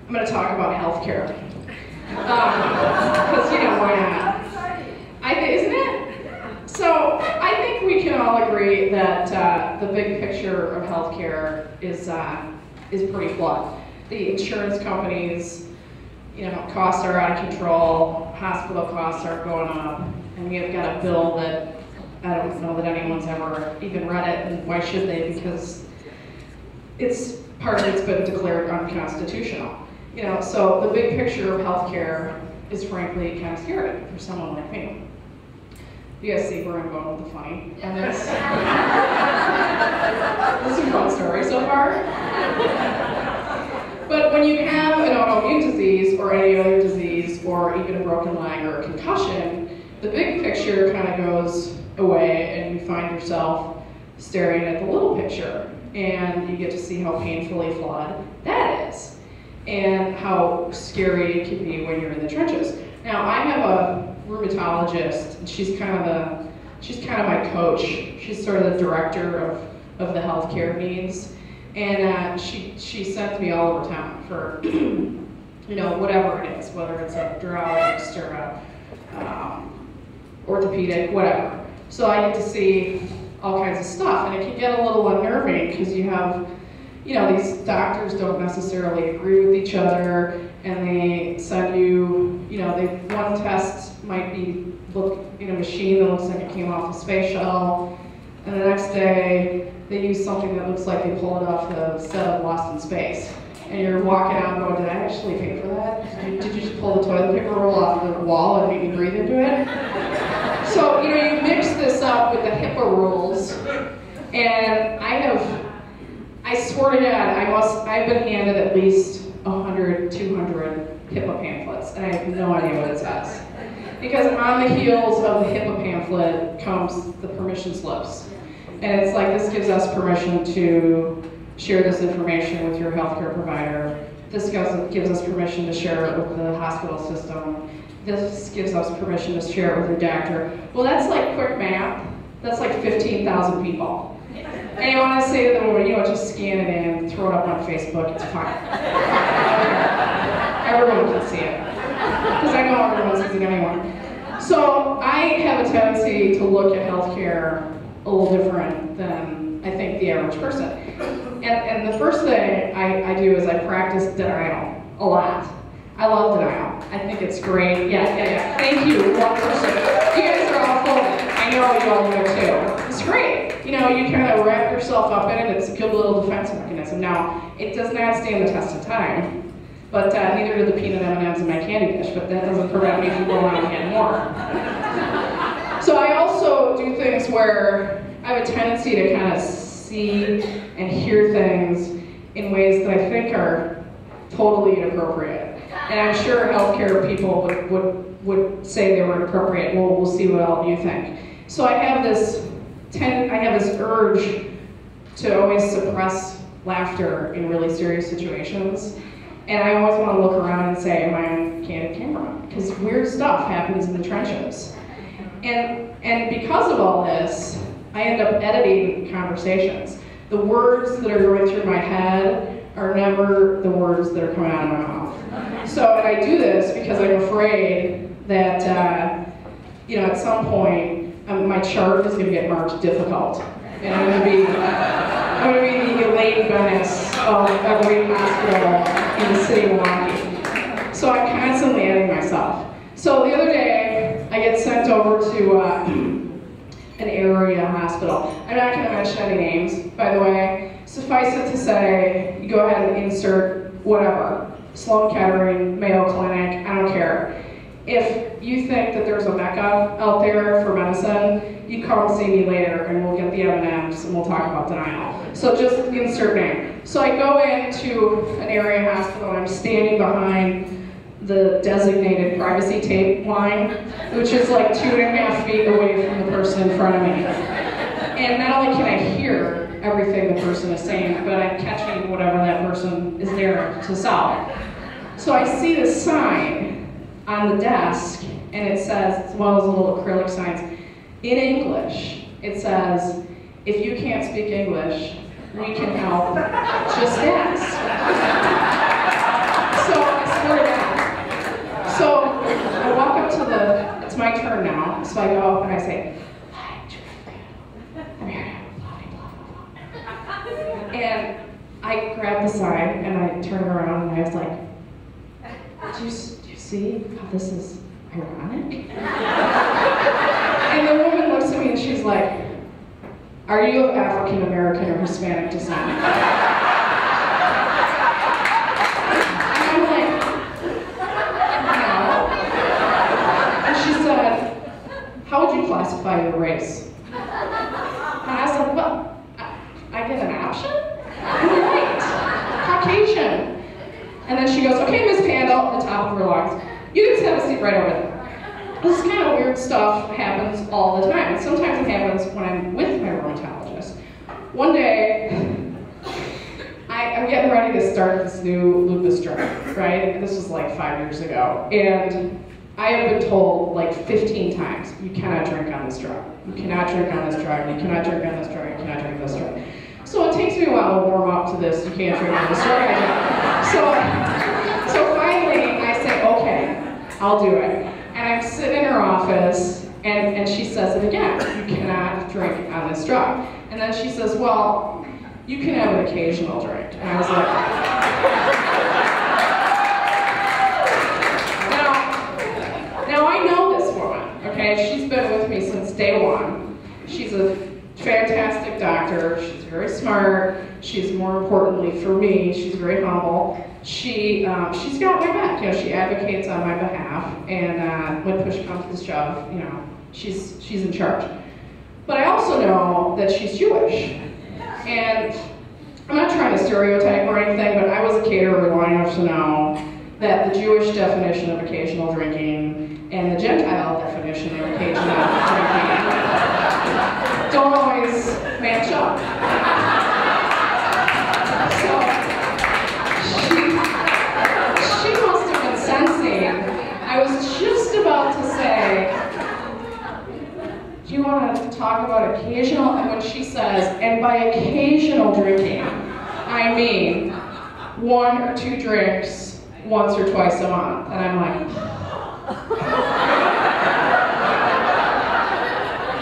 I'm going to talk about healthcare. Because, why not? Isn't it? So, I think we can all agree that the big picture of healthcare is pretty flawed. The insurance companies, costs are out of control, hospital costs are going up, and we've got a bill that I don't know that anyone's ever even read it, and why should they? Because part of it's been declared unconstitutional. So the big picture of healthcare is frankly kind of scary for someone like me. You guys see where I'm going with the funny on this? This is a fun story so far. But when you have an autoimmune disease or any other disease or even a broken leg or a concussion, the big picture kind of goes away and you find yourself staring at the little picture, and you get to see how painfully flawed that is and how scary it can be when you're in the trenches. Now, I have a rheumatologist, and she's kind of my coach. She's sort of the director of the healthcare needs, and she sends me all over town for whatever it is, whether it's a neurologist or a orthopedic, whatever. So I get to see all kinds of stuff, and it can get a little unnerving because you have, these doctors don't necessarily agree with each other, and they send you, one test might be look in a machine that looks like it came off a space shuttle, and the next day they use something that looks like they pulled it off the set of Lost in Space. And you're walking out going, did I actually pay for that? Did you just pull the toilet paper roll off the wall and make me breathe into it? So, you mix this up with the HIPAA rules, and I swear to God, I've been handed at least 100, 200 HIPAA pamphlets, and I have no idea what it says. Because on the heels of the HIPAA pamphlet comes the permission slips. And it's like, this gives us permission to share this information with your healthcare provider. This gives us permission to share it with the hospital system. This gives us permission to share it with your doctor. Well, that's like quick math. That's like 15,000 people. And you want to say to them, just scan it in, throw it up on Facebook, it's fine. Everyone can see it. Because I know everyone's using anyone. So I have a tendency to look at healthcare a little different than I think the average person. And the first thing I do is I practice denial a lot. I love denial. I think it's great. Yeah. Thank you, one person. You guys are all full of it. I know you all do too. It's great. You kind of wrap yourself up in it. It's a good little defense mechanism. Now, it does not stand the test of time, but neither do the peanut M&Ms in my candy dish, but that doesn't prevent me from going on and getting more. So I also do things where I have a tendency to kind of see and hear things in ways that I think are totally inappropriate. And I'm sure healthcare people would say they were inappropriate. Well, we'll see what all you think. So I have this urge to always suppress laughter in really serious situations. And I always want to look around and say, am I on candid camera? Because weird stuff happens in the trenches. And because of all this, I end up editing conversations. The words that are going through my head are never the words that are coming out of my mouth. So I do this because I'm afraid that, at some point, my chart is going to get marked difficult. And I'm going to be the Elaine Bennis of every hospital in the city of Milwaukee. So I'm constantly editing myself. So the other day, I get sent over to an area hospital. I'm not going to mention any names, by the way. Suffice it to say, you go ahead and insert whatever. Sloan Kettering, Mayo Clinic, I don't care. If you think that there's a mecca out there for medicine, you come see me later and we'll get the M&Ms and we'll talk about denial. So just insert name. So I go into an area hospital and I'm standing behind the designated privacy tape line, which is like 2.5 feet away from the person in front of me. And not only can I hear everything the person is saying, but I'm catching whatever that person is there to solve. So I see this sign on the desk, and it says, as well as little acrylic signs, in English, it says, if you can't speak English, we can help, just ask. So on. So I go up and I say, "Hi, Julia. I'm here to have a blah, blah, blah, blah." And I grabbed the sign and I turned around and I was like, do you see how this is ironic? And the woman looks at me and she's like, "Are you of African American or Hispanic descent?" And I'm like, "No." And she said, "How would you classify your race?" And I was like, "Well, I get an option?" Right, Caucasian. And then she goes, "Okay, Miss Pandal," at the top of her lungs, "you can have a seat right over there." This kind of weird stuff happens all the time. And sometimes it happens when I'm with my rheumatologist. One day, I'm getting ready to start this new lupus drug, right? And this was like 5 years ago. And I have been told like 15 times, you cannot drink on this drug. You cannot drink on this drug. You cannot drink on this drug. You cannot drink on this drug. So it takes me a while to warm up to this, you can't drink on this drug. So finally, I say, okay, I'll do it. And I'm sitting in her office, and she says it again, you cannot drink on this drug. And then she says, well, you can have an occasional drink. And I was like, now I know this woman, okay? She's been with me since day one. She's a fantastic doctor, she's very smart, she's more importantly for me, she's very humble. She's got my back, you know, she advocates on my behalf, and when push comes to shove, you know, she's in charge. But I also know that she's Jewish, and I'm not trying to stereotype or anything, but I was a caterer long enough to know that the Jewish definition of occasional drinking and the Gentile definition of occasional drinking don't always match up. So she must have been sensing. I was just about to say, do you want to talk about occasional? And when she says, and by occasional drinking, I mean 1 or 2 drinks once or twice a month. And I'm like,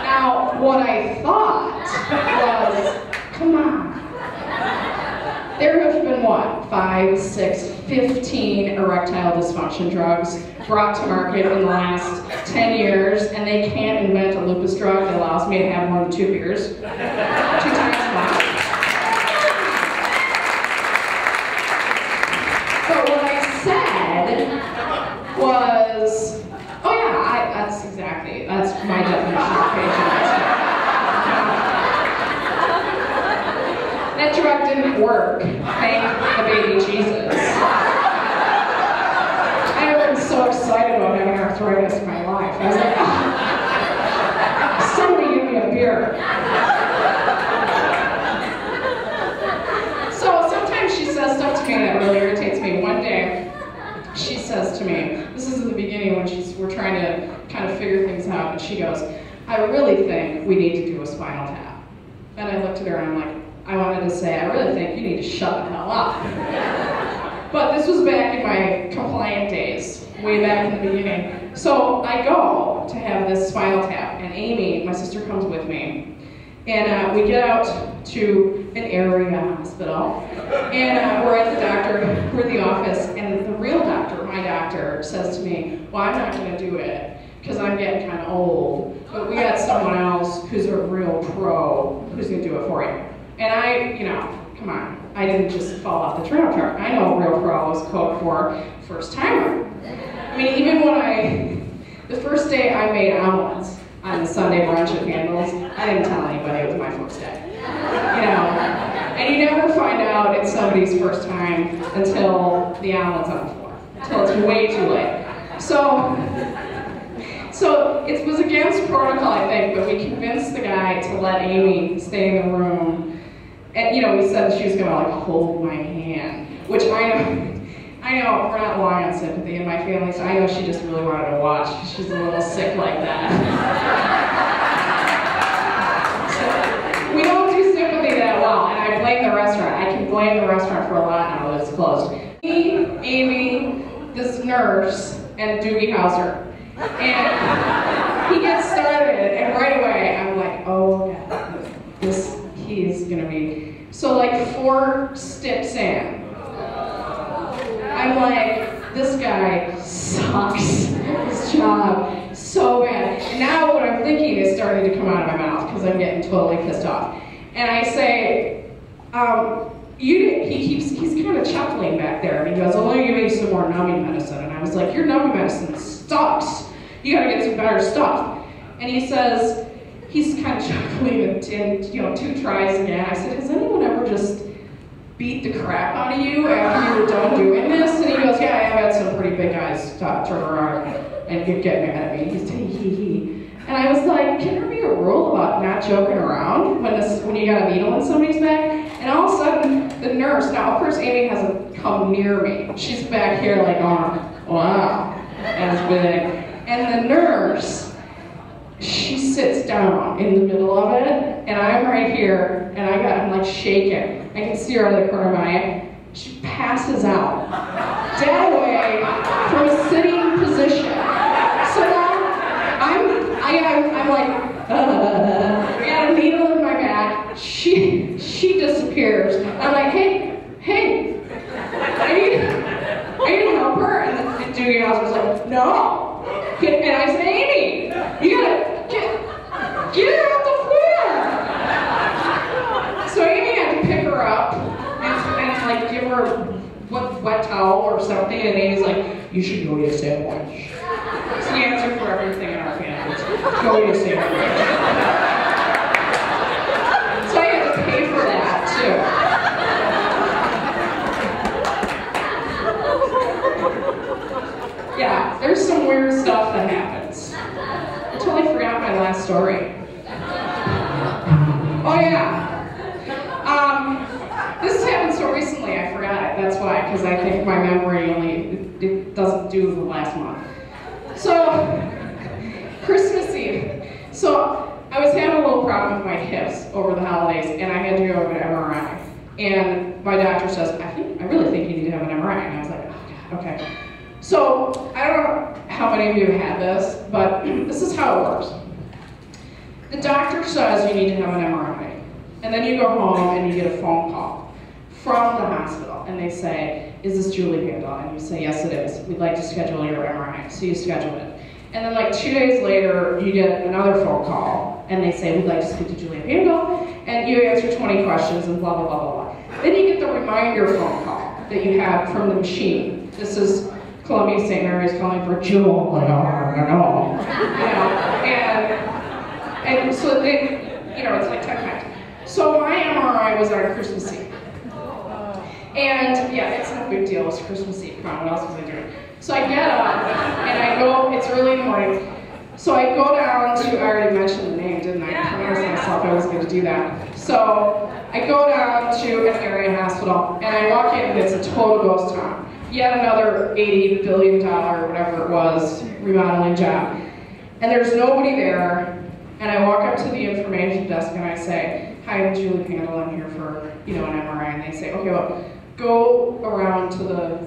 now, what I thought was, come on. There have been, what, 5, 6, 15 erectile dysfunction drugs brought to market in the last 10 years, and they can't invent a lupus drug that allows me to have more than 2 beers, 2 times a month. But what I said was, oh yeah, that's my definition of occasional. That drug didn't work, thank the baby Jesus. I have been so excited about having arthritis in my life. I was like, oh, somebody give me a beer. So sometimes she says stuff to me that really irritates me. One day, she says to me, this is in the beginning when we're trying to kind of figure things out, and she goes, I really think we need to do a spinal tap. And I looked at her and I'm like, I wanted to say, I really think you need to shut the hell up. But this was back in my compliant days, way back in the beginning. So I go to have this spinal tap, and Amy, my sister, comes with me. And we get out to an area hospital, and we're at the doctor, we're in the office, and the real doctor, my doctor, says to me, well, I'm not gonna do it, because I'm getting kind of old, but we got someone else who's a real pro who's gonna do it for you. And I, you know, come on, I didn't just fall off the turnip truck. I know real pro is code for first timer. I mean, even when the first day I made omelets on the Sunday brunch at Handles, I didn't tell anybody it was my first day. You know, and you never find out it's somebody's first time until the omelet's on the floor, until it's way too late. So it was against protocol, I think, but we convinced the guy to let Amy stay in the room. And, you know, we said she was gonna like hold my hand, which I know we're not long on sympathy in my family, so I know she just really wanted to watch. She's a little sick like that. So, we don't do sympathy that well, and I blame the restaurant. I can blame the restaurant for a lot now that it's closed. Me, Amy, this nurse, and Doogie Howser. And he gets started, and right away I'm like, oh yeah, he's gonna be. So like 4 steps in, I'm like, this guy sucks his job so bad. And now what I'm thinking is starting to come out of my mouth because I'm getting totally pissed off. And I say, he's kind of chuckling back there, and he goes, let me give you some more numbing medicine. And I was like, your numbing medicine sucks. You gotta get some better stuff. And he says, he's kind of chuckling and 2 tries again. I said, has anyone ever just beat the crap out of you after you were done doing this? And he goes, yeah, I've had some pretty big guys turn around and get mad at me. He's he. And I was like, can there be a rule about not joking around when you got a needle in somebody's back? And all of a sudden, the nurse, now of course Amy hasn't come near me. She's back here like, oh, wow, that's big. And the nurse, she sits down in the middle of it, and I'm right here, and I'm like shaking. I can see her out of the corner of my eye. She passes out, dead away from a sitting position. So now I'm like, I got a needle in my back. She disappears. I'm like, hey, I need to help her. And the duty officer's like, no. And I said, Amy, you gotta get her off the floor. So Amy had to pick her up and like give her wet towel or something. And Amy's like, you should go eat a sandwich. It's the answer for everything in our family. Go eat a sandwich. So I had to pay for that too. Yeah, there's some weird stuff that happens. I totally forgot my last story. Oh yeah. This happened so recently I forgot it. That's why, because I think my memory it doesn't do the last month. So, Christmas Eve. So, I was having a little problem with my hips over the holidays, and I had to go to an MRI. And my doctor says, I really think you need to have an MRI. And I was like, oh God, okay. So, I don't know how many of you have had this, but this is how it works. The doctor says you need to have an MRI, and then you go home and you get a phone call from the hospital, and they say, is this Julie Handel? And you say, yes it is. We'd like to schedule your MRI. So you schedule it. And then like 2 days later, you get another phone call, and they say, we'd like to speak to Julie Handel, and you answer 20 questions and blah, blah, blah, blah, blah. Then you get the reminder phone call that you have from the machine. This is Columbia St. Mary's calling for Jewel, like, oh, and so they, it's like 10 times. So my MRI was on Christmas Eve. And yeah, it's no big deal, it's Christmas Eve, come on, what else was I doing? So I get up, and I go, it's early in the morning, so I go down to, I already mentioned the name, didn't I? I promised myself I was going to do that. So I go down to an area hospital, and I walk in, and it's a total ghost town. Yet another $80 billion, whatever it was, remodeling job. And there's nobody there, and I walk up to the information desk and I say, hi, I'm Julie Handel, I'm here for, an MRI. And they say, okay, well, go around to the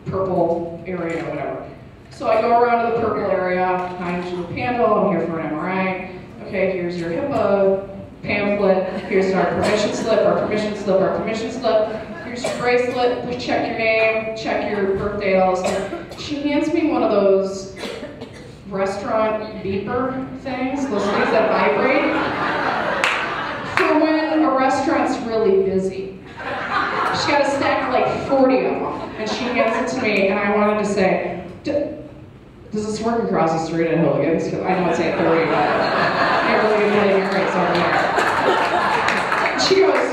purple area or whatever. So I go around to the purple area, hi, I'm Julie Handel, I'm here for an MRI. Okay, here's your HIPAA pamphlet, here's our permission slip, our permission slip, our permission slip. Here's your bracelet, check your name, check your birthday, all this stuff. She hands me one of those restaurant beeper things, those things that vibrate, for when a restaurant's really busy. She got a stack of like 40 of them, and she hands it to me, and I wanted to say, does this work across the street at Hilligan's? Because I know it's 8:30, but I really getting your rates over there. She goes,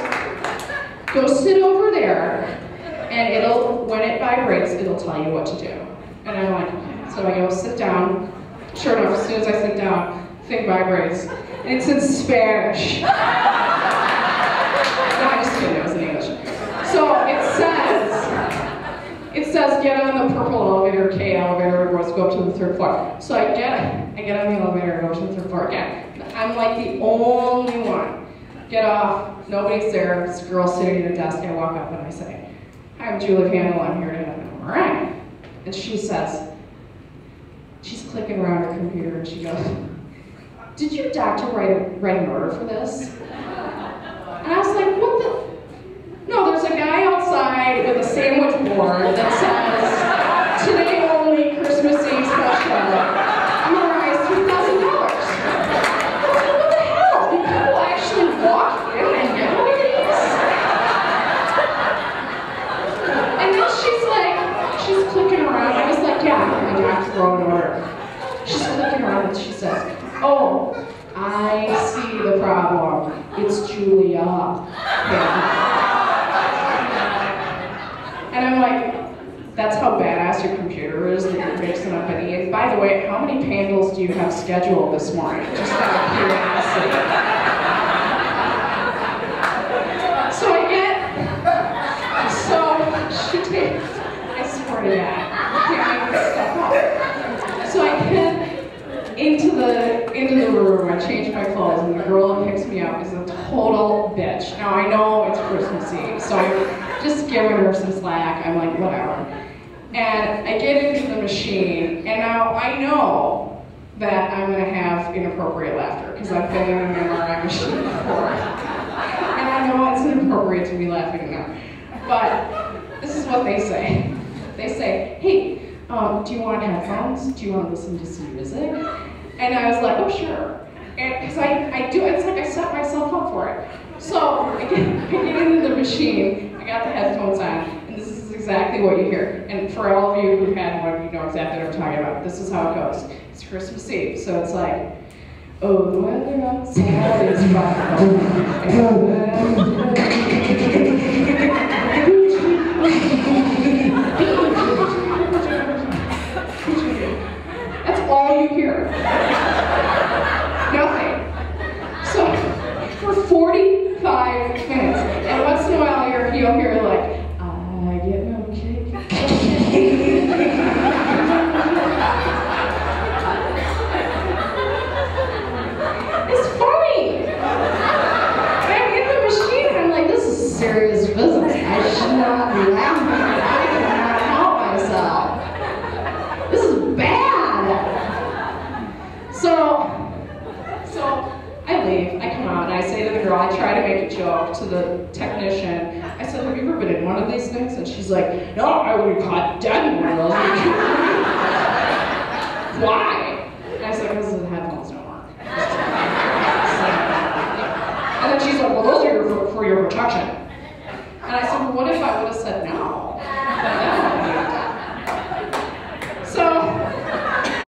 go sit over there, and when it vibrates, it'll tell you what to do. And I'm like, okay. So I go sit down. Sure enough, as soon as I sit down, the thing vibrates, and it's in Spanish. No, I just kidding, it was in English. So it says get on the purple elevator, K elevator, or go up to the 3rd floor. So I get on the elevator and go to the 3rd floor again. I'm like the only one. Get off, nobody's there, this girl sitting at a desk, I walk up and I say, hi, I'm Julie Handel, I'm here to have an MRI. And she says, she's clicking around her computer and she goes, did your doctor write an order for this? And I was like, what the? No, there's a guy outside with a sandwich board that says, today only, Christmas Eve special, memorize $3,000. I was like, what the hell? Do people actually walk in and get one of these? And then she's clicking around. I was like, yeah, my doctor wrote an order. She's clicking around and she says, oh, I see the problem. It's Julia. Yeah. And I'm like, that's how badass your computer is that you're mixing up any. And by the way, how many Pangles do you have scheduled this morning? Just out of curiosity. She takes, I swear to God, I can't make this stuff up. So I get into the room, I change my clothes, and the girl that picks me up is a total bitch. Now I know it's Christmas Eve, so I'm just giving her some slack. I'm like, whatever. And I get into the machine, and now I know that I'm going to have inappropriate laughter, because I've been in an MRI machine before. And I know it's inappropriate to be laughing now. But this is what they say. They say, hey, do you want headphones? Do you want to listen to some music? And I was like, oh, sure. And because I do, it's like I set myself up for it. So I get into the machine, I got the headphones on, and this is exactly what you hear. And for all of you who've had one, you know exactly what I'm talking about. This is how it goes. It's Christmas Eve, so it's like, oh, the weather outside is fine. That's all you hear. Nothing. So, for 45 minutes, and once in a while you'll hear like, I get no cake. It's funny. I'm in the machine and I'm like, this is serious business. I should not be laughing. I cannot help myself. This is bad. So I leave, I come out, and I say to the girl, I try to make a joke to the technician. I said, have you ever been in one of these things? And she's like, no, I would have caught dead in one